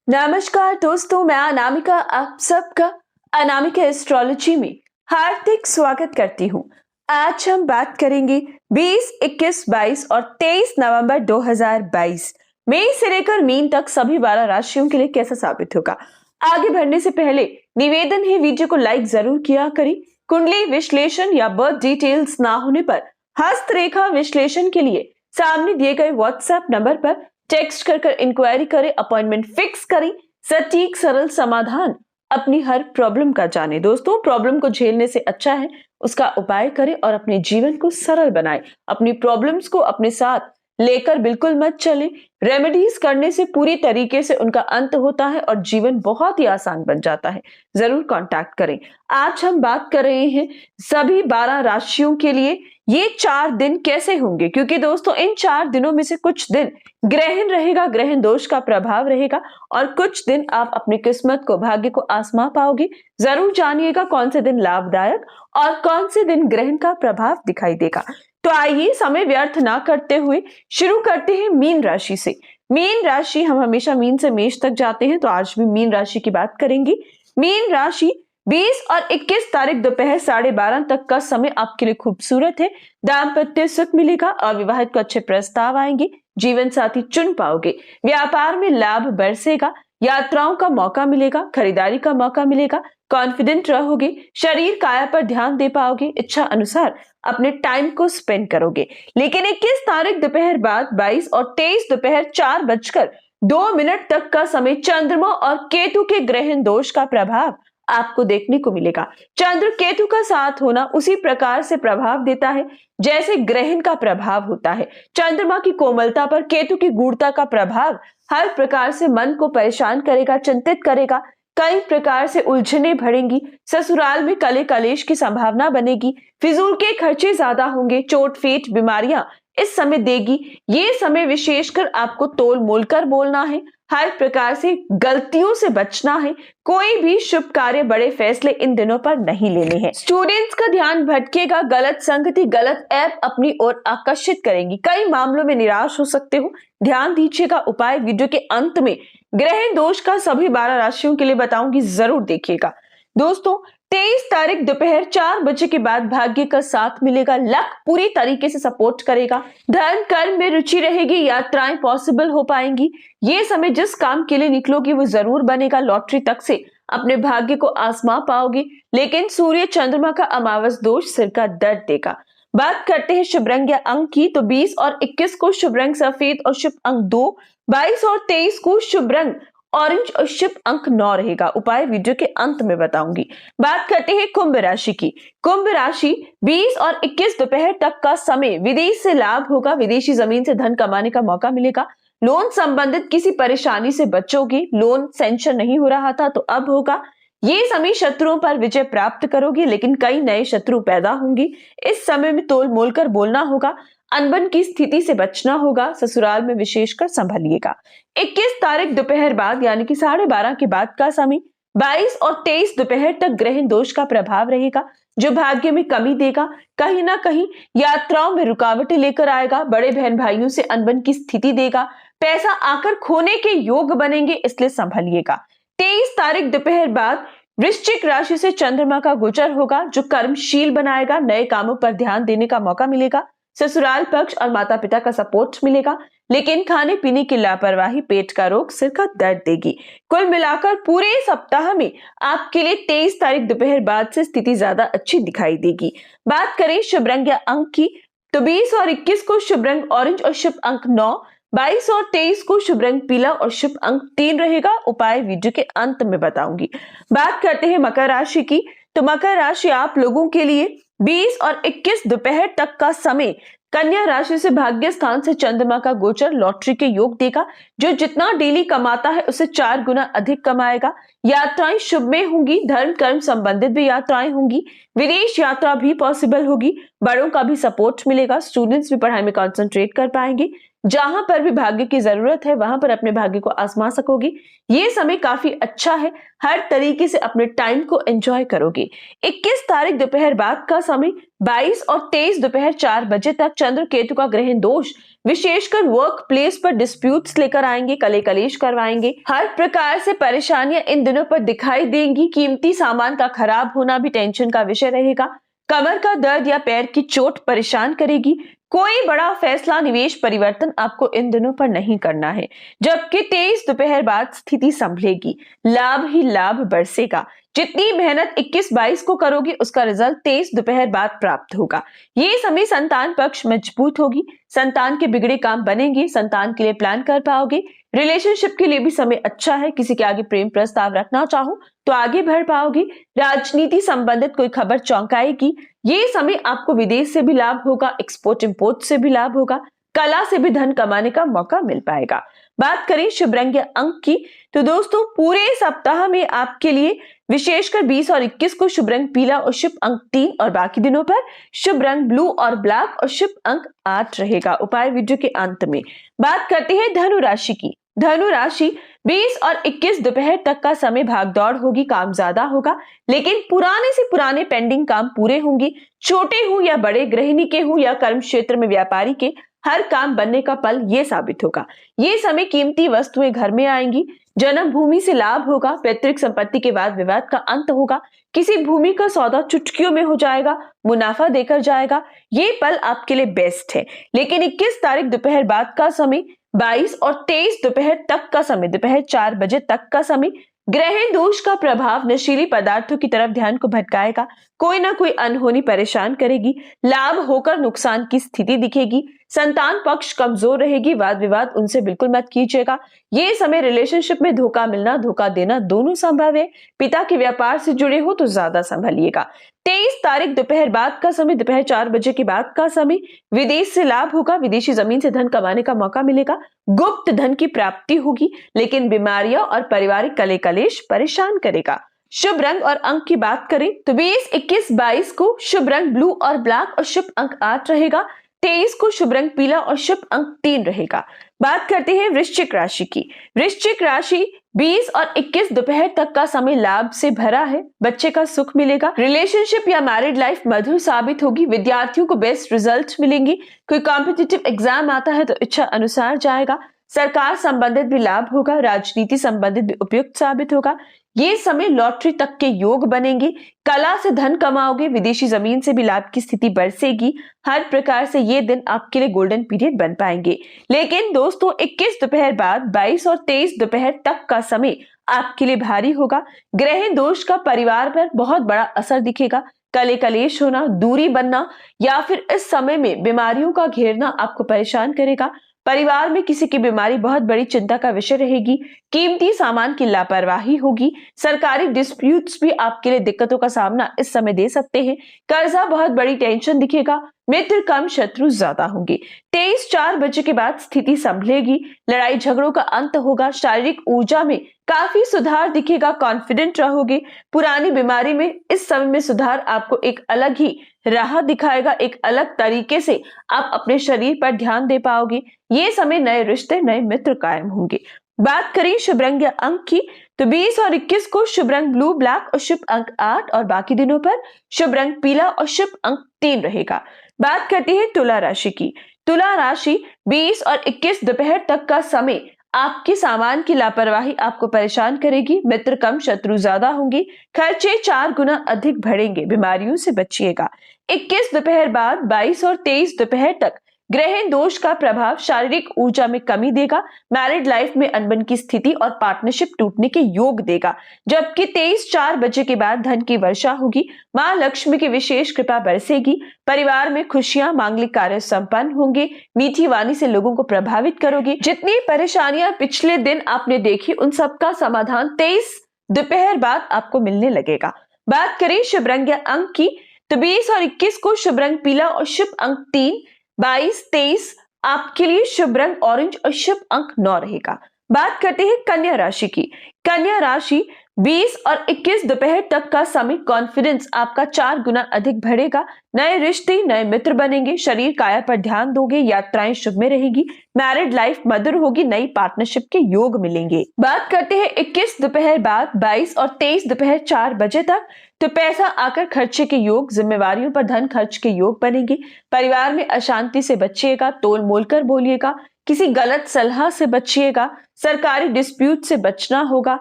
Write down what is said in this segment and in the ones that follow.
नमस्कार दोस्तों, मैं अनामिका आप सबका अनामिका एस्ट्रोलॉजी में हार्दिक स्वागत करती हूँ। आज हम बात करेंगे 20, 21, 22 और 23 नवंबर 2022 मई से लेकर मीन तक सभी 12 राशियों के लिए कैसा साबित होगा। आगे बढ़ने से पहले निवेदन है, वीडियो को लाइक जरूर किया करें। कुंडली विश्लेषण या बर्थ डिटेल्स ना होने पर हस्तरेखा विश्लेषण के लिए सामने दिए गए व्हाट्सएप नंबर पर टेक्स्ट कर इंक्वायरी करें, अपॉइंटमेंट फिक्स करें। सटीक सरल समाधान अपनी हर प्रॉब्लम का जाने। दोस्तों, प्रॉब्लम को झेलने से अच्छा है उसका उपाय करें और अपने जीवन को सरल बनाएं। अपनी प्रॉब्लम्स को अपने साथ लेकर बिल्कुल मत चलें। रेमेडीज करने से पूरी तरीके से उनका अंत होता है और जीवन बहुत ही आसान बन जाता है। जरूर कांटेक्ट करें। आज हम बात कर रहे हैं सभी 12 राशियों के लिए ये 4 दिन कैसे होंगे, क्योंकि दोस्तों इन 4 दिनों में से कुछ दिन ग्रहण रहेगा, ग्रहण दोष का प्रभाव रहेगा और कुछ दिन आप अपनी किस्मत को, भाग्य को आजमा पाओगे। जरूर जानिएगा कौन से दिन लाभदायक और कौन से दिन ग्रहण का प्रभाव दिखाई देगा। तो आइए समय व्यर्थ ना करते हुए शुरू करते हैं मीन राशि से। मीन राशि, हम हमेशा मीन से मेष तक जाते हैं, तो आज भी मीन राशि की बात करेंगे। मीन राशि 20 और 21 तारीख दोपहर 12:30 तक का समय आपके लिए खूबसूरत है। दाम्पत्य सुख मिलेगा, अविवाहित को अच्छे प्रस्ताव आएंगे, जीवन साथी चुन पाओगे, व्यापार में लाभ बरसेगा, यात्राओं का मौका मिलेगा, खरीदारी का मौका मिलेगा, कॉन्फिडेंट रहोगे, शरीर काया पर ध्यान दे पाओगे, इच्छा अनुसार अपने टाइम को स्पेंड करोगे। लेकिन 21 तारीख दोपहर बाद 22 और 23 दोपहर 4:02 तक का समय चंद्रमा और केतु के ग्रहण दोष का प्रभाव आपको देखने को मिलेगा। चंद्र केतु का साथ होना उसी प्रकार से प्रभाव देता है जैसे ग्रहण का प्रभाव होता है। चंद्रमा की कोमलता पर केतु की गूढ़ता का प्रभाव हर प्रकार से मन को परेशान करेगा, चिंतित करेगा, कई प्रकार से उलझने बढ़ेंगी, ससुराल में कले कलेश की संभावना बनेगी, फिजूल के खर्चे ज्यादा होंगे, चोट फेट बीमारियां इस समय देगी। ये समय विशेषकर आपको तोल मोल कर बोलना है, हर प्रकार से गलतियों से बचना है, कोई भी शुभ कार्य, बड़े फैसले इन दिनों पर नहीं लेने हैं। स्टूडेंट्स का ध्यान भटकेगा, गलत संगति, गलत ऐप अपनी ओर आकर्षित करेंगी, कई मामलों में निराश हो सकते हो। ध्यान दीजिएगा। उपाय वीडियो के अंत में ग्रहण दोष का सभी 12 राशियों के लिए बताऊंगी, जरूर देखिएगा। दोस्तों, 23 तारीख दोपहर 4 बजे के बाद भाग्य का साथ मिलेगा, लक पूरी तरीके से सपोर्ट करेगा, धर्म कर्म में रुचि रहेगी, यात्राएं पॉसिबल हो पाएंगी। ये समय जिस काम के लिए निकलोगे वो जरूर बनेगा, लॉटरी तक से अपने भाग्य को आजमा पाओगे। लेकिन सूर्य चंद्रमा का अमावस दोष सिर का दर्द देगा। बात करते हैं शुभ रंग या अंक की, तो 20 और 21 को शुभ रंग सफेद और शुभ अंक 2, 22 और 23 को शुभ रंग ऑरेंज और शुभ अंक 9 रहेगा। उपाय वीडियो के अंत में बताऊंगी। बात करते हैं कुंभ राशि की। कुंभ राशि 20 और 21 दोपहर तक का समय विदेश से लाभ होगा, विदेशी जमीन से धन कमाने का मौका मिलेगा, लोन संबंधित किसी परेशानी से बचोगे, लोन सेंक्शन नहीं हो रहा था तो अब होगा। ये समय शत्रुओं पर विजय प्राप्त करोगे, लेकिन कई नए शत्रु पैदा होंगे। इस समय में तोल मोल कर बोलना होगा, अनबन की स्थिति से बचना होगा, ससुराल में विशेषकर संभलिएगा। 21 तारीख दोपहर बाद यानी कि 12:30 के बाद का समय 22 और 23 दोपहर तक ग्रहण दोष का प्रभाव रहेगा, जो भाग्य में कमी देगा, कहीं ना कहीं यात्राओं में रुकावटें लेकर आएगा, बड़े बहन भाइयों से अनबन की स्थिति देगा, पैसा आकर खोने के योग बनेंगे, इसलिए संभलिएगा। 23 तारीख दोपहर बाद वृश्चिक राशि से चंद्रमा का गोचर होगा, जो कर्मशील बनाएगा, नए कामों पर ध्यान देने का मौका मिलेगा, ससुराल पक्ष और माता पिता का सपोर्ट मिलेगा, लेकिन खाने पीने की लापरवाही, पेट का रोग, सिर का दर्द देगी। कुल मिलाकर पूरे सप्ताह में आपके लिए 23 तारीख दोपहर बाद से स्थिति ज्यादा अच्छी दिखाई देगी। बात करें शुभ रंग या अंक की, तो 20 और 21 को शुभ रंग ऑरेंज और शुभ अंक 9, 22 और 23 को शुभ रंग पीला और शुभ अंक 3 रहेगा। उपाय वीडियो के अंत में बताऊंगी। बात करते हैं मकर राशि की, तो मकर राशि आप लोगों के लिए 20 और 21 दोपहर तक का समय कन्या राशि से भाग्य स्थान से चंद्रमा का गोचर लॉटरी के योग देगा, जो जितना डेली कमाता है उससे 4 गुना अधिक कमाएगा। यात्राएं शुभ में होंगी, धर्म कर्म संबंधित भी यात्राएं होंगी, विदेश यात्रा भी पॉसिबल होगी, बड़ों का भी सपोर्ट मिलेगा, स्टूडेंट्स भी पढ़ाई में कंसंट्रेट कर पाएंगे, जहां पर भी भाग्य की जरूरत है वहां पर अपने भाग्य को आजमा सकोगे। ये समय काफी अच्छा है, हर तरीके से अपने टाइम को एंजॉय करोगे। 21 तारीख दोपहर बाद का समय 22 और 23 दोपहर 4 बजे तक चंद्र केतु का ग्रहण दोष विशेषकर वर्क प्लेस पर डिस्प्यूट्स लेकर आएंगे, कले कलेश करवाएंगे। हर प्रकार से परेशानियां इन दिनों पर दिखाई देंगी। कीमती सामान का खराब होना भी टेंशन का विषय रहेगा। कमर का दर्द या पैर की चोट परेशान करेगी। कोई बड़ा फैसला, निवेश, परिवर्तन आपको इन दिनों पर नहीं करना है। जबकि 23 दोपहर बाद स्थिति संभलेगी, लाभ ही लाभ बरसेगा। जितनी मेहनत 21-22 को करोगे उसका रिजल्ट 23 दोपहर बाद प्राप्त होगा। ये समय संतान पक्ष मजबूत होगी, संतान के बिगड़े काम बनेंगे, संतान के लिए प्लान कर पाओगे। रिलेशनशिप के लिए भी समय अच्छा है। किसी के आगे प्रेम प्रस्ताव रखना चाहो तो आगे बढ़ पाओगे। राजनीति संबंधित कोई खबर चौंकाएगी। ये समय आपको विदेश से भी लाभ होगा, एक्सपोर्ट इंपोर्ट से भी लाभ होगा, कला से भी धन कमाने का मौका मिल पाएगा। बात करें शुभ रंग या अंक की तो दोस्तों पूरे सप्ताह में आपके लिए विशेषकर 20 और 21 को शुभ रंग पीला और शुभ अंक 3 और बाकी दिनों पर शुभ रंग ब्लू और ब्लैक और शुभ अंक 8 रहेगा। उपाय वीडियो के अंत में। बात करते हैं धनु राशि की। धनु राशि 20 और 21 दोपहर तक का समय भागदौड़ होगी, काम ज्यादा होगा, लेकिन पुराने से पुराने पेंडिंग काम पूरे होंगे। छोटे हो या बड़े, गृहिणी के हो या कर्म क्षेत्र में व्यापारी के, हर काम बनने का पल ये साबित होगा। ये समय कीमती वस्तुएं घर में आएंगी, जन्म भूमि से लाभ होगा, पैतृक संपत्ति के वाद विवाद का अंत होगा, किसी भूमि का सौदा चुटकियों में हो जाएगा, मुनाफा देकर जाएगा। ये पल आपके लिए बेस्ट है। लेकिन 21 तारीख दोपहर बाद का समय, 22 और 23 दोपहर तक का समय, दोपहर 4 बजे तक का समय, ग्रहण दोष का प्रभाव नशीली पदार्थों की तरफ ध्यान को भटकाएगा। कोई ना कोई अनहोनी परेशान करेगी, लाभ होकर नुकसान की स्थिति दिखेगी। संतान पक्ष कमजोर रहेगी, वाद विवाद उनसे बिल्कुल मत कीजिएगा। ये समय रिलेशनशिप में धोखा मिलना, धोखा देना दोनों संभव है। पिता के व्यापार से जुड़े हो तो ज्यादा संभलिएगा। 23 तारीख दोपहर बाद का समय, दोपहर 4 बजे के बाद का समय, विदेश से लाभ होगा, विदेशी जमीन से धन कमाने का मौका मिलेगा, गुप्त धन की प्राप्ति होगी, लेकिन बीमारियां और पारिवारिक कले कलेश परेशान करेगा। शुभ रंग और अंक की बात करें तो 20, 21, 22 को शुभ रंग ब्लू और ब्लैक और शुभ अंक 8 रहेगा। 23 को शुभ रंग पीला और शुभ अंक 3 रहेगा। बात करते हैं वृश्चिक राशि की। वृश्चिक राशि 20 और 21 दोपहर तक का समय लाभ से भरा है, बच्चे का सुख मिलेगा, रिलेशनशिप या मैरिड लाइफ मधुर साबित होगी, विद्यार्थियों को बेस्ट रिजल्ट मिलेंगे। कोई कॉम्पिटिटिव एग्जाम आता है तो इच्छा अनुसार जाएगा, सरकार संबंधित भी लाभ होगा, राजनीति संबंधित भी उपयुक्त साबित होगा। ये समय लॉटरी तक के योग बनेंगे, कला से धन कमाओगे, विदेशी जमीन से भी लाभ की स्थिति बरसेगी। हर प्रकार से ये दिन आपके लिए गोल्डन पीरियड बन पाएंगे। लेकिन दोस्तों 21 दोपहर बाद 22 और 23 दोपहर तक का समय आपके लिए भारी होगा। ग्रहण दोष का परिवार पर बहुत बड़ा असर दिखेगा। कले कलेश होना, दूरी बनना या फिर इस समय में बीमारियों का घेरना आपको परेशान करेगा। परिवार में किसी की बीमारी बहुत बड़ी चिंता का विषय रहेगी। कीमती सामान की लापरवाही होगी। सरकारी डिस्प्यूट्स भी आपके लिए दिक्कतों का सामना इस समय दे सकते हैं। कर्जा बहुत बड़ी टेंशन दिखेगा। मित्र कम, शत्रु ज्यादा होंगे। 23-4 बजे के बाद स्थिति संभलेगी, लड़ाई झगड़ों का अंत होगा, शारीरिक ऊर्जा में काफी सुधार दिखेगा, कॉन्फिडेंट रहोगे। पुरानी बीमारी में इस समय में सुधार आपको एक अलग ही राह दिखाएगा, एक अलग तरीके से आप अपने शरीर पर ध्यान दे पाओगे। ये समय नए रिश्ते, नए मित्र कायम होंगे। बात करें शुभ रंग या अंक की तो 20 और 21 को शुभ रंग ब्लू, ब्लैक और शुभ अंक 8 और बाकी दिनों पर शुभ रंग पीला और शुभ अंक 3 रहेगा। बात करते हैं तुला राशि की। तुला राशि 20 और 21 दोपहर तक का समय आपके सामान की लापरवाही आपको परेशान करेगी। मित्र कम, शत्रु ज्यादा होंगे, खर्चे 4 गुना अधिक बढ़ेंगे, बीमारियों से बचिएगा। 21 दोपहर बाद 22 और 23 दोपहर तक ग्रहण दोष का प्रभाव शारीरिक ऊर्जा में कमी देगा, मैरिड लाइफ में अनबन की स्थिति और पार्टनरशिप टूटने के योग देगा। जबकि 23-4 बजे के बाद धन की वर्षा होगी, मां लक्ष्मी की विशेष कृपा बरसेगी, परिवार में खुशियां, मांगलिक कार्य संपन्न होंगे, मीठी वाणी से लोगों को प्रभावित करोगे। जितनी परेशानियां पिछले दिन आपने देखी उन सबका समाधान 23 दोपहर बाद आपको मिलने लगेगा। बात करें शुभ रंग या अंक की तो 20 और 21 को शुभ रंग पीला और शुभ अंक 3, 22-23 आपके लिए शुभ रंग ऑरेंज और शुभ अंक 9 रहेगा। बात करते हैं कन्या राशि की। कन्या राशि 20 और 21 दोपहर तक का समय कॉन्फिडेंस आपका 4 गुना अधिक बढ़ेगा। नए रिश्ते, नए मित्र बनेंगे, शरीर काया पर ध्यान दोगे, यात्राएं शुभ में रहेगी, मैरिड लाइफ मधुर होगी, नई पार्टनरशिप के योग मिलेंगे। बात करते हैं 21 दोपहर बाद 22 और 23 दोपहर 4 बजे तक, तो पैसा आकर खर्चे के योग, जिम्मेवारियों पर धन खर्च के योग बनेंगे। परिवार में अशांति से बचिएगा, तोल मोल कर बोलिएगा, किसी गलत सलाह से बचिएगा, सरकारी डिस्प्यूट से बचना होगा।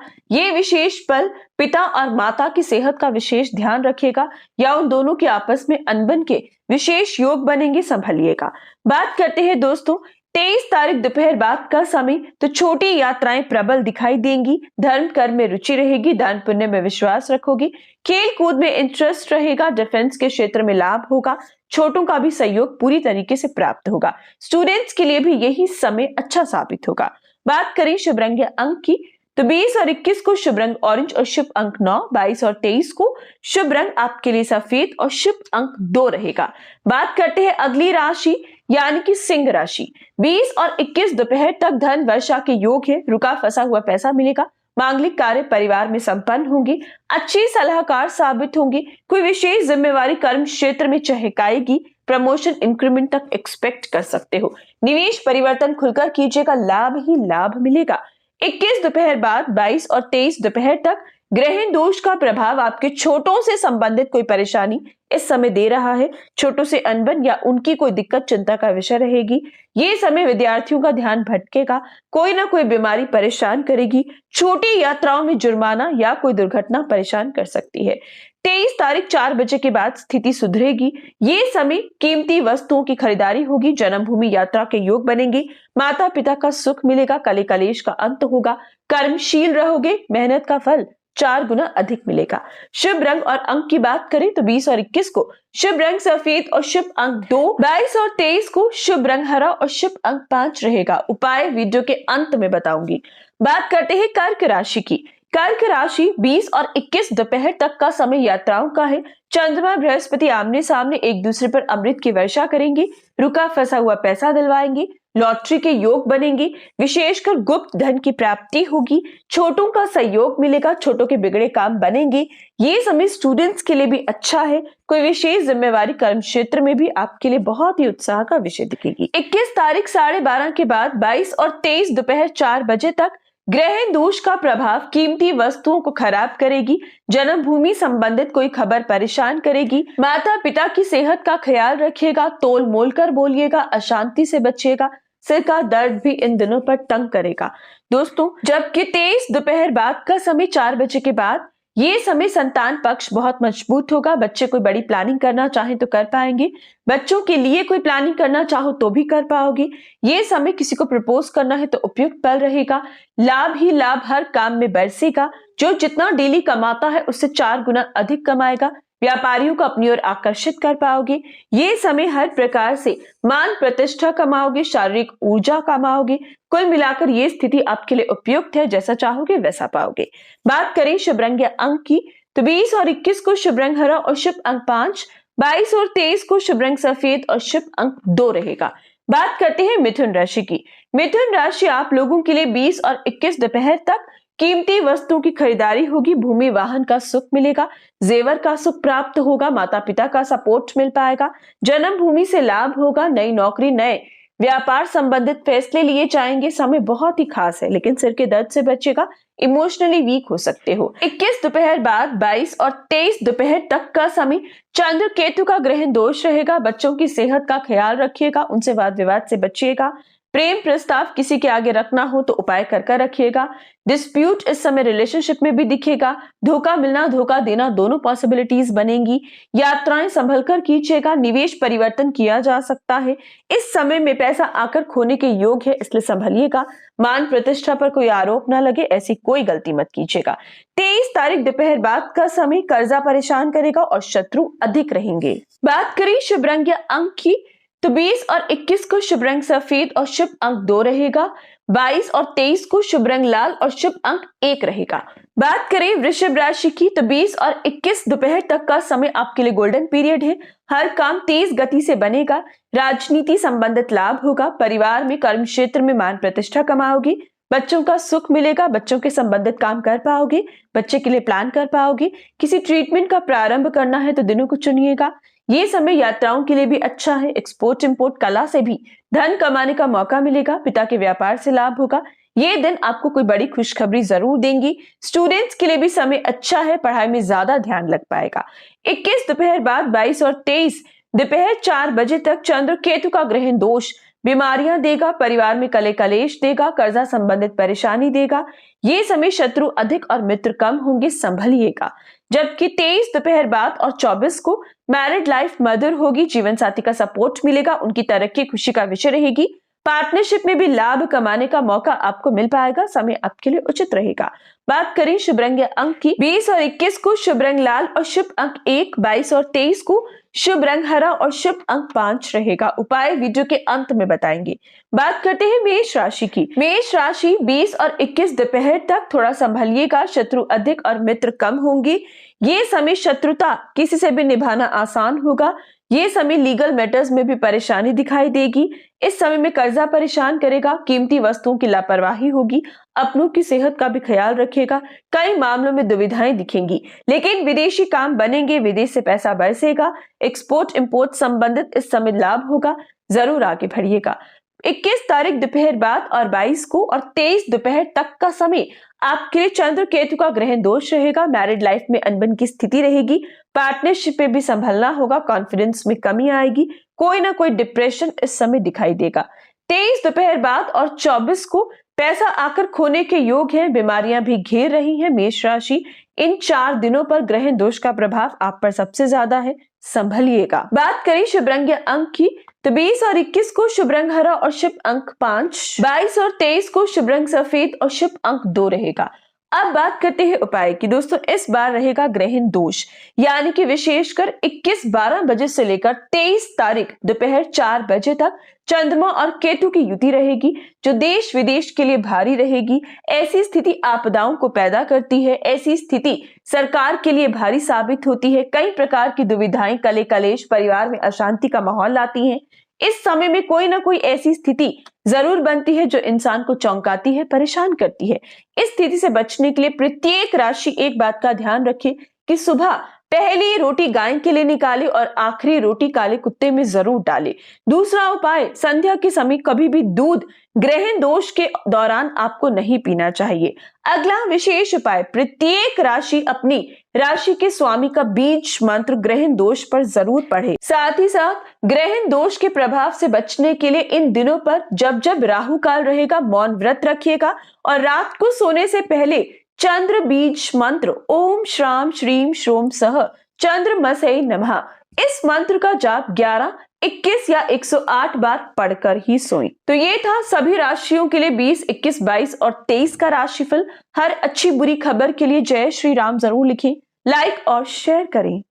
ये विशेष पल पिता और माता की सेहत का विशेष ध्यान रखिएगा या उन दोनों के आपस में अनबन के विशेष योग बनेंगे, संभलिएगा। बात करते हैं दोस्तों 23 तारीख दोपहर बाद का समय, तो छोटी यात्राएं प्रबल दिखाई देंगी, धर्म कर्म में रुचि रहेगी, दान पुण्य में विश्वास रखोगी, खेल कूद में इंटरेस्ट रहेगा, डिफेंस के क्षेत्र में लाभ होगा, छोटों का भी सहयोग पूरी तरीके से प्राप्त होगा। स्टूडेंट्स के लिए भी यही समय अच्छा साबित होगा। बात करें शुभ रंग या अंक की, तो 20 और 21 को शुभ रंग ऑरेंज और शुभ अंक 9, 22 और 23 को शुभ रंग आपके लिए सफेद और शुभ अंक 2 रहेगा। बात करते हैं अगली राशि यानी कि सिंह राशि। 20 और 21 दोपहर तक धन वर्षा के योग है, रुका फंसा हुआ पैसा मिलेगा, मांगलिक कार्य परिवार में संपन्न होंगे, अच्छी सलाहकार साबित होंगे, कोई विशेष जिम्मेवारी कर्म क्षेत्र में चहकाएगी, प्रमोशन इंक्रीमेंट तक एक्सपेक्ट कर सकते हो। निवेश परिवर्तन खुलकर कीजिएगा, लाभ ही लाभ मिलेगा। 21 दोपहर बाद 22 और 23 दोपहर तक ग्रहण दोष का प्रभाव आपके छोटों से संबंधित कोई परेशानी इस समय दे रहा है। छोटों से अनबन या उनकी कोई दिक्कत चिंता का विषय रहेगी। ये समय विद्यार्थियों का ध्यान भटकेगा, कोई ना कोई बीमारी परेशान करेगी, छोटी यात्राओं में जुर्माना या कोई दुर्घटना परेशान कर सकती है। 23 तारीख 4 बजे के बाद स्थिति सुधरेगी। ये समय कीमती वस्तुओं की खरीदारी होगी, जन्मभूमि यात्रा के योग बनेंगे, माता पिता का सुख मिलेगा, कले कलेश का अंत होगा, कर्मशील रहोगे, मेहनत का फल 4 गुना अधिक मिलेगा। शुभ रंग और अंक की बात करें तो 20 और 21 को शुभ रंग सफेद और शुभ अंक 2, 22 और 23 को शुभ रंग हरा और शुभ अंक 5 रहेगा। उपाय वीडियो के अंत में बताऊंगी। बात करते हैं कर्क राशि की। कर्क राशि 20 और 21 दोपहर तक का समय यात्राओं का है। चंद्रमा बृहस्पति आमने सामने एक दूसरे पर अमृत की वर्षा करेंगे, रुका फंसा हुआ पैसा दिलवाएंगे, लॉटरी के योग बनेंगे, विशेषकर गुप्त धन की प्राप्ति होगी, छोटों का सहयोग मिलेगा, छोटों के बिगड़े काम बनेंगे। ये समय स्टूडेंट्स के लिए भी अच्छा है, कोई विशेष जिम्मेवारी कर्म क्षेत्र में भी आपके लिए बहुत ही उत्साह का विषय दिखेगी। 21 तारीख 12:30 के बाद 22 और 23 दोपहर 4 बजे तक ग्रहण दोष का प्रभाव कीमती वस्तुओं को खराब करेगी, जन्मभूमि संबंधित कोई खबर परेशान करेगी, माता पिता की सेहत का ख्याल रखिएगा, तोल मोल कर बोलिएगा, अशांति से बचिएगा, सिर का दर्द भी इन दिनों पर तंग करेगा। दोस्तों जबकि 23 दोपहर बाद का समय 4 बजे के बाद ये समय संतान पक्ष बहुत मजबूत होगा। बच्चे कोई बड़ी प्लानिंग करना चाहे तो कर पाएंगे, बच्चों के लिए कोई प्लानिंग करना चाहो तो भी कर पाओगे। ये समय किसी को प्रपोज करना है तो उपयुक्त पल रहेगा, लाभ ही लाभ हर काम में बरसेगा। जो जितना डेली कमाता है उससे 4 गुना अधिक कमाएगा, व्यापारियों को अपनी ओर आकर्षित कर पाओगे। ये समय हर प्रकार से मान प्रतिष्ठा कमाओगे, शारीरिक ऊर्जा कमाओगे। कुल मिलाकर ये स्थिति आपके लिए उपयुक्त है, जैसा चाहोगे वैसा पाओगे। बात करें शुभ रंग या अंक की तो 20 और 21 को शुभ रंग हरा और शुभ अंक 5, 22 और 23 को शुभ रंग सफेद और शुभ अंक 2 रहेगा। बात करते हैं मिथुन राशि की। मिथुन राशि आप लोगों के लिए 20 और 21 दोपहर तक कीमती वस्तुओं की खरीदारी होगी, भूमि वाहन का सुख मिलेगा, जेवर का सुख प्राप्त होगा, माता पिता का सपोर्ट मिल पाएगा, जन्मभूमि से लाभ होगा, नई नौकरी नए व्यापार संबंधित फैसले लिए जाएंगे। समय बहुत ही खास है लेकिन सिर के दर्द से बचेगा, इमोशनली वीक हो सकते हो। 21 दोपहर बाद 22 और 23 दोपहर तक का समय चंद्र केतु का ग्रहण दोष रहेगा। बच्चों की सेहत का ख्याल रखिएगा, उनसे वाद विवाद से बचिएगा। प्रेम प्रस्ताव किसी के आगे रखना हो तो उपाय कर रखिएगा। डिस्प्यूट इस समय रिलेशनशिप में भी दिखेगा, धोखा मिलना धोखा देना दोनों पॉसिबिलिटीज बनेंगी। यात्राएं संभल कर कीजिएगा, निवेश परिवर्तन किया जा सकता है। इस समय में पैसा आकर खोने के योग है, इसलिए संभलिएगा। मान प्रतिष्ठा पर कोई आरोप ना लगे, ऐसी कोई गलती मत कीजिएगा। 23 तारीख दोपहर बाद का समय कर्जा परेशान करेगा और शत्रु अधिक रहेंगे। बात करें शुभ रंग या अंक की तो 20 और 21 को शुभ रंग सफेद और शुभ अंक 2 रहेगा। 22 और 23 को शुभ रंग लाल और शुभ अंक 1 रहेगा। बात करें वृषभ राशि की तो 20 और 21 दोपहर तक का समय आपके लिए गोल्डन पीरियड है। हर काम तेज गति से बनेगा, राजनीति संबंधित लाभ होगा, परिवार में कर्म क्षेत्र में मान प्रतिष्ठा कमाओगे, बच्चों का सुख मिलेगा, बच्चों के संबंधित काम कर पाओगे, बच्चे के लिए प्लान कर पाओगे। किसी ट्रीटमेंट का प्रारंभ करना है तो दिनों को चुनिएगा। ये समय यात्राओं के लिए भी अच्छा है। एक्सपोर्ट इंपोर्ट कला से भी धन कमाने का मौका मिलेगा। पिता के व्यापार से लाभ होगा। ये दिन आपको कोई बड़ी खुशखबरी जरूर देंगी। स्टूडेंट्स के लिए भी समय अच्छा है, पढ़ाई में ज्यादा ध्यान लग पाएगा। 21 दोपहर बाद 22 और 23 दोपहर 4 बजे तक चंद्र केतु का ग्रहण दोष बीमारियां देगा, परिवार में कले कलेश देगा, कर्जा संबंधित परेशानी देगा। ये समय शत्रु अधिक और मित्र कम होंगे, संभलिएगा। जबकि 23 दोपहर बाद और 24 को मैरिड लाइफ मधुर होगी, जीवन साथी का सपोर्ट मिलेगा, उनकी तरक्की खुशी का विषय रहेगी। पार्टनरशिप में भी लाभ कमाने का मौका आपको मिल पाएगा। समय आपके लिए उचित रहेगा। बात करें शुभ रंग अंक की, 20 और 21 को शुभ रंग लाल और शुभ अंक 1, 22 और 23 को शुभ रंग हरा और शुभ अंक 5 रहेगा। उपाय वीडियो के अंत में बताएंगे। बात करते हैं मेष राशि की। मेष राशि 20 और 21 दोपहर तक थोड़ा संभलिएगा, शत्रु अधिक और मित्र कम होंगे। ये समय शत्रुता किसी से भी निभाना आसान होगा। ये समय लीगल मैटर्स में भी परेशानी दिखाई देगी। इस समय में कर्जा परेशान करेगा, कीमती वस्तुओं की लापरवाही होगी, अपनों की सेहत का भी ख्याल रखेगा। कई मामलों में दुविधाएं दिखेंगी, लेकिन विदेशी काम बनेंगे, विदेश से पैसा बरसेगा। एक्सपोर्ट इंपोर्ट संबंधित इस समय लाभ होगा, जरूर आगे बढ़िएगा। 21 तारीख दोपहर बाद और 22 को और 23 दोपहर तक का समय आपके लिए चंद्र केतु का ग्रहण दोष रहेगा। मैरिड लाइफ में अनबन की स्थिति रहेगी, पार्टनरशिप में भी संभलना होगा, कॉन्फिडेंस में कमी आएगी, कोई ना कोई डिप्रेशन इस समय दिखाई देगा। 23 दोपहर बाद और 24 को पैसा आकर खोने के योग हैं, बीमारियां भी घेर रही हैं। मेष राशि इन 4 दिनों पर ग्रहण दोष का प्रभाव आप पर सबसे ज्यादा है, संभलिएगा। बात करें शुभ रंग अंक की, तो 20 और 21 को शुभ रंग हरा और शुभ अंक 5, 22 और 23 को शुभ रंग सफेद और शुभ अंक 2 रहेगा। अब बात करते हैं उपाय की। दोस्तों, इस बार रहेगा ग्रहण दोष, यानी कि विशेषकर 21-12 बजे से लेकर 23 तारीख दोपहर 4 बजे तक चंद्रमा और केतु की युति रहेगी, जो देश विदेश के लिए भारी रहेगी। ऐसी स्थिति आपदाओं को पैदा करती है। ऐसी स्थिति सरकार के लिए भारी साबित होती है। कई प्रकार की दुविधाएं, कले कलेश, परिवार में अशांति का माहौल लाती हैं। इस समय में कोई ना कोई ऐसी स्थिति जरूर बनती है जो इंसान को चौंकाती है, परेशान करती है। इस स्थिति से बचने के लिए प्रत्येक राशि एक बात का ध्यान रखे कि सुबह पहली रोटी गाय के लिए निकाले और आखिरी रोटी काले कुत्ते में जरूर डाले। दूसरा उपाय, संध्या के समय कभी भी दूध ग्रहण दोष के दौरान आपको नहीं पीना चाहिए। अगला विशेष उपाय, प्रत्येक राशि अपनी राशि के स्वामी का बीज मंत्र ग्रहण दोष पर जरूर पढ़े। साथ ही साथ ग्रहण दोष के प्रभाव से बचने के लिए इन दिनों पर जब जब राहु काल रहेगा, मौन व्रत रखिएगा और रात को सोने से पहले चंद्र बीज मंत्र ओम श्राम श्रीम श्रोम सह चंद्रमसे नमः, इस मंत्र का जाप 11, 21 या 108 बार पढ़कर ही सोएं। तो ये था सभी राशियों के लिए 20, 21, 22 और 23 का राशिफल। हर अच्छी बुरी खबर के लिए जय श्री राम जरूर लिखें, लाइक और शेयर करें।